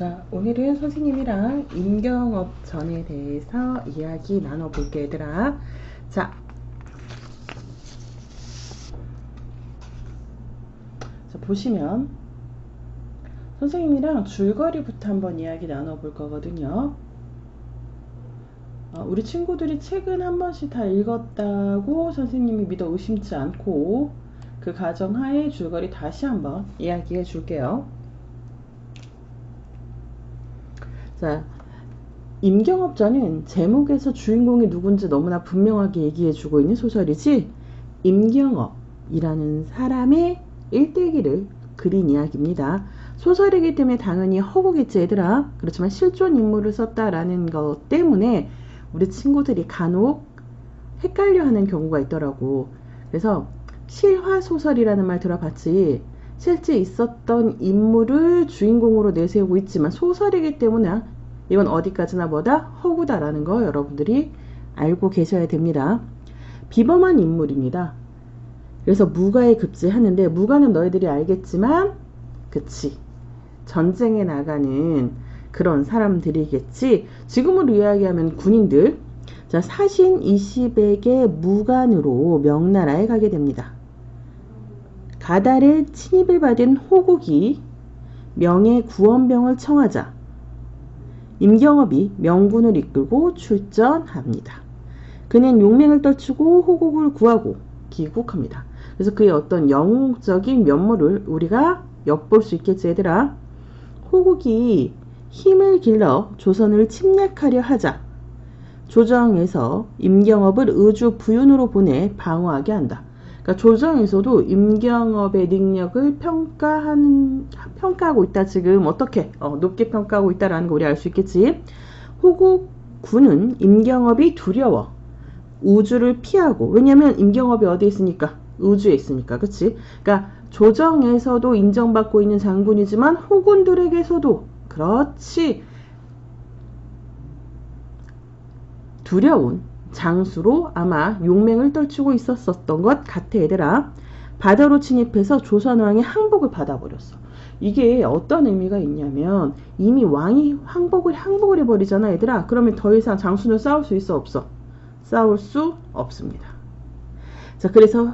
자, 오늘은 선생님이랑 임경업전에 대해서 이야기 나눠볼게, 얘들아. 자, 보시면 선생님이랑 줄거리부터 한번 이야기 나눠볼 거거든요. 우리 친구들이 책은 한 번씩 다 읽었다고 선생님이 믿어 의심치 않고 그 가정하에 줄거리 다시 한번 이야기해 줄게요. 자, 임경업전은 제목에서 주인공이 누군지 너무나 분명하게 얘기해 주고 있는 소설이지, 임경업이라는 사람의 일대기를 그린 이야기입니다. 소설이기 때문에 당연히 허구겠지, 얘들아. 그렇지만 실존 인물을 썼다라는 것 때문에 우리 친구들이 간혹 헷갈려하는 경우가 있더라고. 그래서 실화소설이라는 말 들어봤지? 실제 있었던 인물을 주인공으로 내세우고 있지만 소설이기 때문에 이건 어디까지나 뭐다? 허구다라는 거 여러분들이 알고 계셔야 됩니다. 비범한 인물입니다. 그래서 무가에 급제하는데, 무가는 너희들이 알겠지만 그치, 전쟁에 나가는 그런 사람들이겠지. 지금으로 이야기하면 군인들. 자, 사신 20에게 무관으로 명나라에 가게 됩니다. 가달의 침입을 받은 호국이 명예 구원병을 청하자 임경업이 명군을 이끌고 출전합니다. 그는 용맹을 떨치고 호국을 구하고 귀국합니다. 그래서 그의 어떤 영웅적인 면모를 우리가 엿볼 수 있겠지, 얘들아. 호국이 힘을 길러 조선을 침략하려 하자 조정에서 임경업을 의주 부윤으로 보내 방어하게 한다. 그러니까 조정에서도 임경업의 능력을 평가하고 있다. 지금 어떻게 높게 평가하고 있다라는 거 우리 알 수 있겠지. 호국군은 임경업이 두려워 우주를 피하고, 왜냐면 임경업이 어디에 있으니까? 우주에 있으니까. 그치? 그러니까 조정에서도 인정받고 있는 장군이지만 호군들에게서도 그렇지 두려운 장수로 아마 용맹을 떨치고 있었던 것 같아, 얘들아. 바다로 침입해서 조선왕의 항복을 받아버렸어. 이게 어떤 의미가 있냐면, 이미 왕이 항복을 해버리잖아, 얘들아. 그러면 더 이상 장수는 싸울 수 있어, 없어? 싸울 수 없습니다. 자, 그래서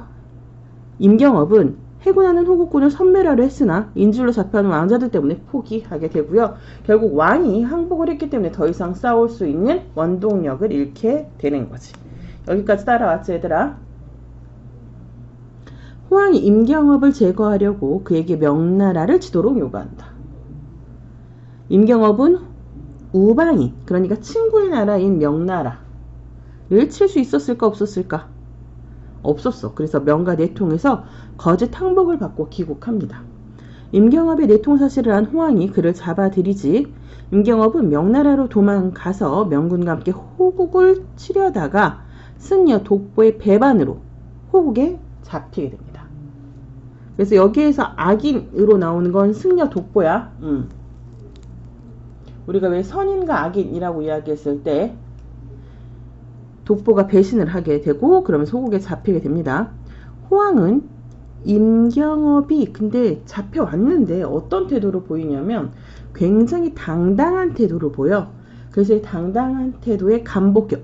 임경업은 해군하는 호국군을 섬멸하려 했으나 인질로 잡혀가는 왕자들 때문에 포기하게 되고요. 결국 왕이 항복을 했기 때문에 더 이상 싸울 수 있는 원동력을 잃게 되는 거지. 여기까지 따라왔지, 얘들아. 호왕이 임경업을 제거하려고 그에게 명나라를 치도록 요구한다. 임경업은 우방인, 그러니까 친구의 나라인 명나라를 칠 수 있었을까, 없었을까? 없었어. 그래서 명가 내통에서 거짓 항복을 받고 귀국합니다. 임경업의 내통 사실을 안 호왕이 그를 잡아들이지. 임경업은 명나라로 도망가서 명군과 함께 호국을 치려다가 승려 독보의 배반으로 호국에 잡히게 됩니다. 그래서 여기에서 악인으로 나오는 건 승려 독보야. 우리가 왜 선인과 악인이라고 이야기했을 때 독보가 배신을 하게 되고 그러면서 호국에 잡히게 됩니다. 호왕은 임경업이 근데 잡혀왔는데 어떤 태도로 보이냐면 굉장히 당당한 태도로 보여. 그래서 이 당당한 태도에 감복해.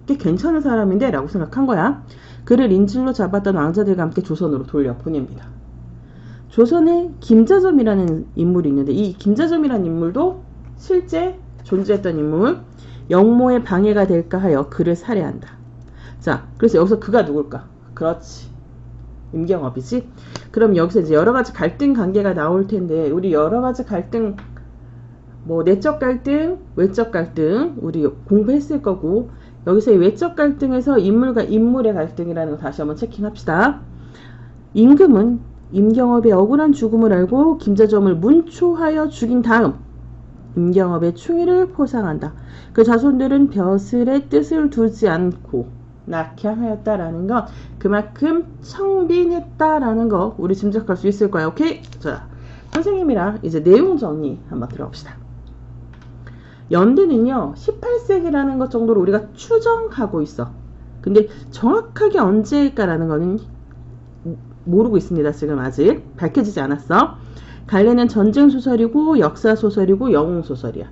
꽤 괜찮은 사람인데 라고 생각한 거야. 그를 인질로 잡았던 왕자들과 함께 조선으로 돌려보냅니다. 조선에 김자점이라는 인물이 있는데, 이 김자점이라는 인물도 실제 존재했던 인물, 영모의 방해가 될까 하여 그를 살해한다. 자, 그래서 여기서 그가 누굴까? 그렇지, 임경업이지. 그럼 여기서 이제 여러 가지 갈등 관계가 나올 텐데, 우리 여러 가지 갈등, 뭐 내적 갈등, 외적 갈등 우리 공부했을 거고, 여기서 이 외적 갈등에서 인물과 인물의 갈등이라는 거 다시 한번 체킹합시다. 임금은 임경업의 억울한 죽음을 알고 김자점을 문초하여 죽인 다음 임경업의 충의를 포상한다. 그 자손들은 벼슬의 뜻을 두지 않고 낙향하였다라는 것, 그만큼 청빈했다라는 거 우리 짐작할 수 있을 거야. 오케이? 자, 선생님이랑 이제 내용 정리 한번 들어봅시다. 연대는요 18세기라는 것 정도로 우리가 추정하고 있어. 근데 정확하게 언제일까라는 거는 모르고 있습니다. 지금 아직 밝혀지지 않았어. 갈래는 전쟁소설이고 역사소설이고 영웅소설이야.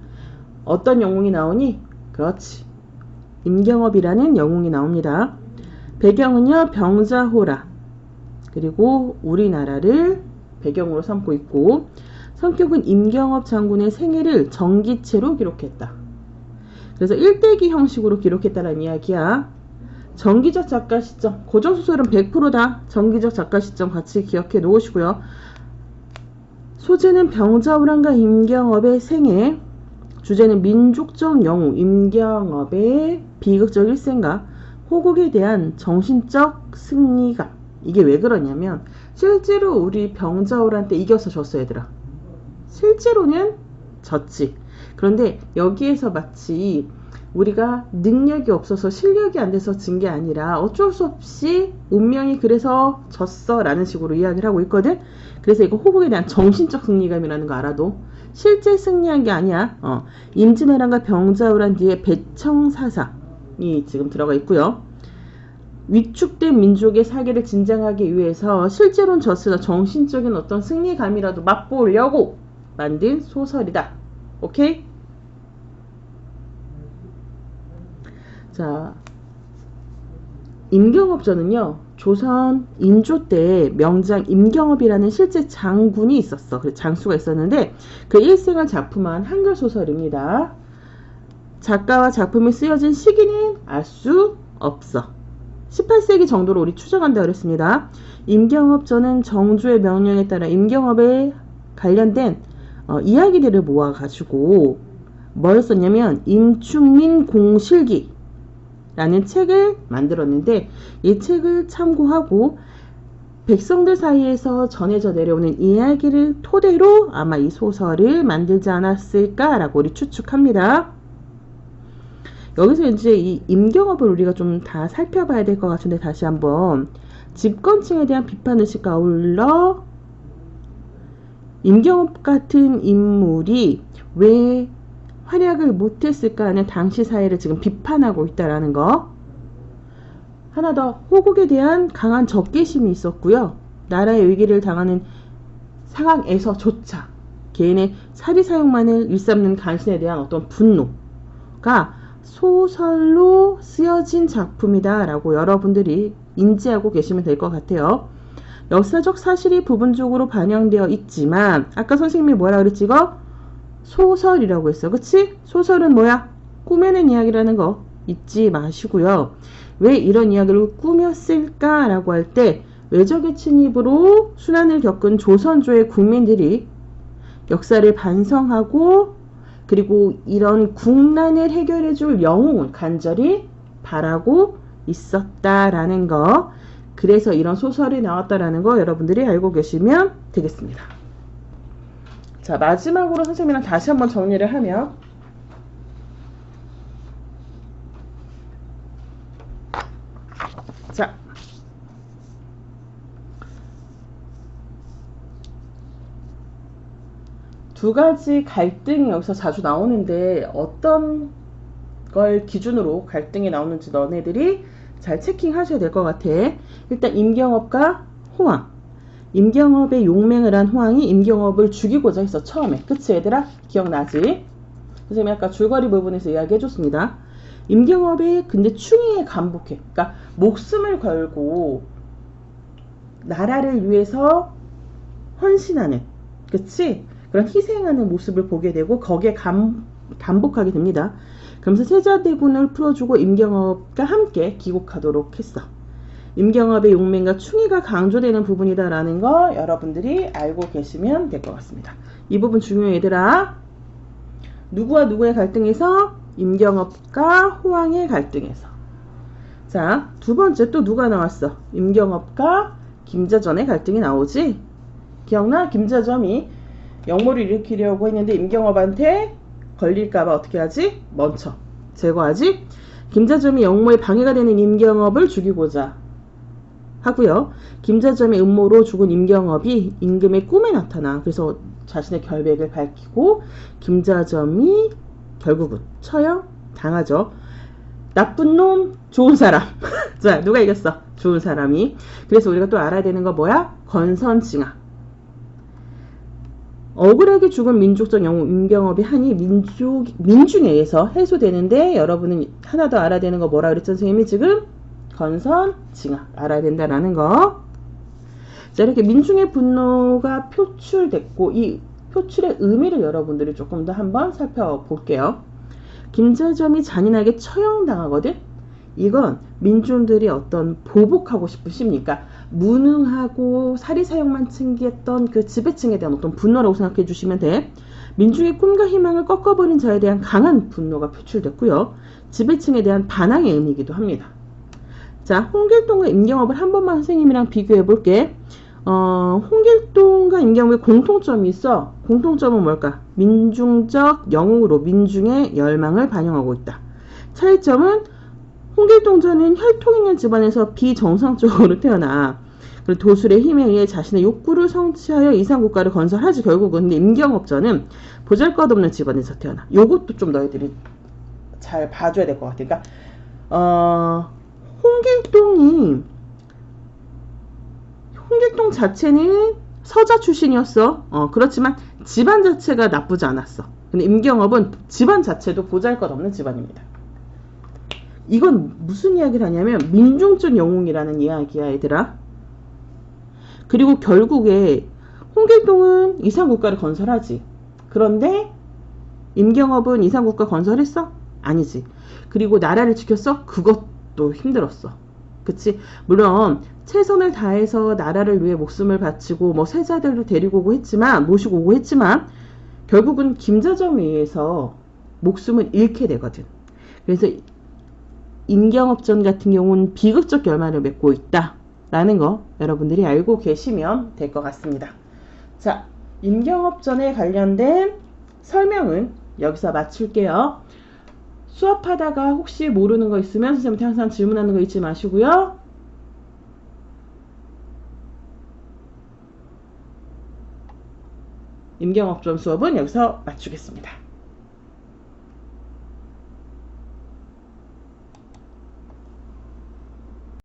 어떤 영웅이 나오니? 그렇지. 임경업이라는 영웅이 나옵니다. 배경은요, 병자호란. 그리고 우리나라를 배경으로 삼고 있고, 성격은 임경업 장군의 생애를 전기체로 기록했다. 그래서 일대기 형식으로 기록했다는 이야기야. 정기적 작가 시점, 고전소설은 100%다. 정기적 작가 시점 같이 기억해 놓으시고요. 소재는 병자호란과 임경업의 생애, 주제는 민족적 영웅 임경업의 비극적 일생과 호국에 대한 정신적 승리감. 이게 왜 그러냐면 실제로 우리 병자호란 때 이겨서 졌어 얘들아. 실제로는 졌지. 그런데 여기에서 마치 우리가 능력이 없어서 실력이 안 돼서 진 게 아니라 어쩔 수 없이 운명이 그래서 졌어 라는 식으로 이야기를 하고 있거든. 그래서 이거 호국에 대한 정신적 승리감이라는 거 알아도 실제 승리한 게 아니야. 임진왜란과 병자호란 뒤에 배청사상이 지금 들어가 있고요. 위축된 민족의 사기를 진정하기 위해서 실제로는 졌으나 정신적인 어떤 승리감이라도 맛보려고 만든 소설이다. 오케이? 자, 임경업전은요, 조선 인조 때 명장 임경업이라는 실제 장군이 있었어. 그 장수가 있었는데 그 일생을 작품한 한글 소설입니다. 작가와 작품이 쓰여진 시기는 알 수 없어. 18세기 정도로 우리 추정한다 그랬습니다. 임경업전은 정주의 명령에 따라 임경업에 관련된 이야기들을 모아가지고 뭘 썼냐면 임충민 공실기 라는 책을 만들었는데 이 책을 참고하고 백성들 사이에서 전해져 내려오는 이야기를 토대로 아마 이 소설을 만들지 않았을까라고 우리 추측합니다. 여기서 이제 이 임경업을 우리가 좀 다 살펴봐야 될 것 같은데 다시 한번 집권층에 대한 비판의식과 아울러 임경업 같은 인물이 왜 활약을 못했을까 하는 당시 사회를 지금 비판하고 있다라는 거. 하나 더, 호국에 대한 강한 적개심이 있었고요. 나라의 위기를 당하는 상황에서조차 개인의 사리사욕만을 일삼는 간신에 대한 어떤 분노가 소설로 쓰여진 작품이다 라고 여러분들이 인지하고 계시면 될 것 같아요. 역사적 사실이 부분적으로 반영되어 있지만 아까 선생님이 뭐라 그랬지 이거? 소설이라고 했어. 그치? 소설은 뭐야? 꾸며낸 이야기라는 거 잊지 마시고요. 왜 이런 이야기를 꾸몄을까? 라고 할 때 외적의 침입으로 순환을 겪은 조선조의 국민들이 역사를 반성하고 그리고 이런 국난을 해결해 줄 영웅을 간절히 바라고 있었다라는 거. 그래서 이런 소설이 나왔다라는 거 여러분들이 알고 계시면 되겠습니다. 자, 마지막으로 선생님이랑 다시 한번 정리를 하면 자, 두 가지 갈등이 여기서 자주 나오는데 어떤 걸 기준으로 갈등이 나오는지 너네들이 잘 체킹하셔야 될 것 같아. 일단 임경업과 호황. 임경업의 용맹을 한 호황이 임경업을 죽이고자 했어. 처음에. 그치 얘들아? 기억나지? 선생님이 아까 줄거리 부분에서 이야기해줬습니다. 임경업이 근데 충의에 감복해. 그러니까 목숨을 걸고 나라를 위해서 헌신하는, 그치? 그런 희생하는 모습을 보게 되고 거기에 감복하게 됩니다. 그러면서 세자대군을 풀어주고 임경업과 함께 귀국하도록 했어. 임경업의 용맹과 충의가 강조되는 부분이다라는 거 여러분들이 알고 계시면 될 것 같습니다. 이 부분 중요해 얘들아. 누구와 누구의 갈등에서? 임경업과 호황의 갈등에서. 자, 두 번째 또 누가 나왔어? 임경업과 김자전의 갈등이 나오지? 기억나? 김자전이 역모를 일으키려고 했는데 임경업한테 걸릴까봐 어떻게 하지? 멈춰. 제거하지? 김자점이 역모에 방해가 되는 임경업을 죽이고자 하고요. 김자점의 음모로 죽은 임경업이 임금의 꿈에 나타나. 그래서 자신의 결백을 밝히고 김자점이 결국은 처형 당하죠. 나쁜 놈, 좋은 사람. 자, 누가 이겼어? 좋은 사람이. 그래서 우리가 또 알아야 되는 거 뭐야? 건선징악. 억울하게 죽은 민족적 영웅 임경업이 하니 민중에 의해서 해소되는데 여러분은 하나 더 알아야 되는 거 뭐라 그랬죠 선생님이 지금? 건선징악 알아야 된다라는 거. 자, 이렇게 민중의 분노가 표출됐고 이 표출의 의미를 여러분들이 조금 더 한번 살펴볼게요. 김자점이 잔인하게 처형당하거든. 이건 민중들이 어떤 보복하고 싶으십니까? 무능하고 사리사욕만 챙겼던 그 지배층에 대한 어떤 분노라고 생각해 주시면 돼. 민중의 꿈과 희망을 꺾어버린 자에 대한 강한 분노가 표출됐고요. 지배층에 대한 반항의 의미이기도 합니다. 자, 홍길동과 임경업을 한 번만 선생님이랑 비교해 볼게. 홍길동과 임경업의 공통점이 있어. 공통점은 뭘까? 민중적 영웅으로 민중의 열망을 반영하고 있다. 차이점은 홍길동전은 혈통 있는 집안에서 비정상적으로 태어나 도술의 힘에 의해 자신의 욕구를 성취하여 이상국가를 건설하지 결국은. 근데 임경업전은 보잘것없는 집안에서 태어나. 요것도 좀 너희들이 잘 봐줘야 될 것 같아. 그러니까 홍길동 자체는 서자 출신이었어. 그렇지만 집안 자체가 나쁘지 않았어. 근데 임경업은 집안 자체도 보잘것없는 집안입니다. 이건 무슨 이야기를 하냐면 민중적 영웅이라는 이야기야 얘들아. 그리고 결국에 홍길동은 이상국가를 건설하지. 그런데 임경업은 이상국가 건설했어? 아니지. 그리고 나라를 지켰어? 그것도 힘들었어. 그치? 물론 최선을 다해서 나라를 위해 목숨을 바치고 뭐 세자들도 데리고 오고 했지만 모시고 오고 했지만 결국은 김자점에 의해서 목숨을 잃게 되거든. 그래서 임경업전 같은 경우는 비극적 결말을 맺고 있다라는 거 여러분들이 알고 계시면 될 것 같습니다. 자, 임경업전에 관련된 설명은 여기서 마칠게요. 수업하다가 혹시 모르는 거 있으면 선생님한테 항상 질문하는 거 잊지 마시고요. 임경업전 수업은 여기서 마치겠습니다.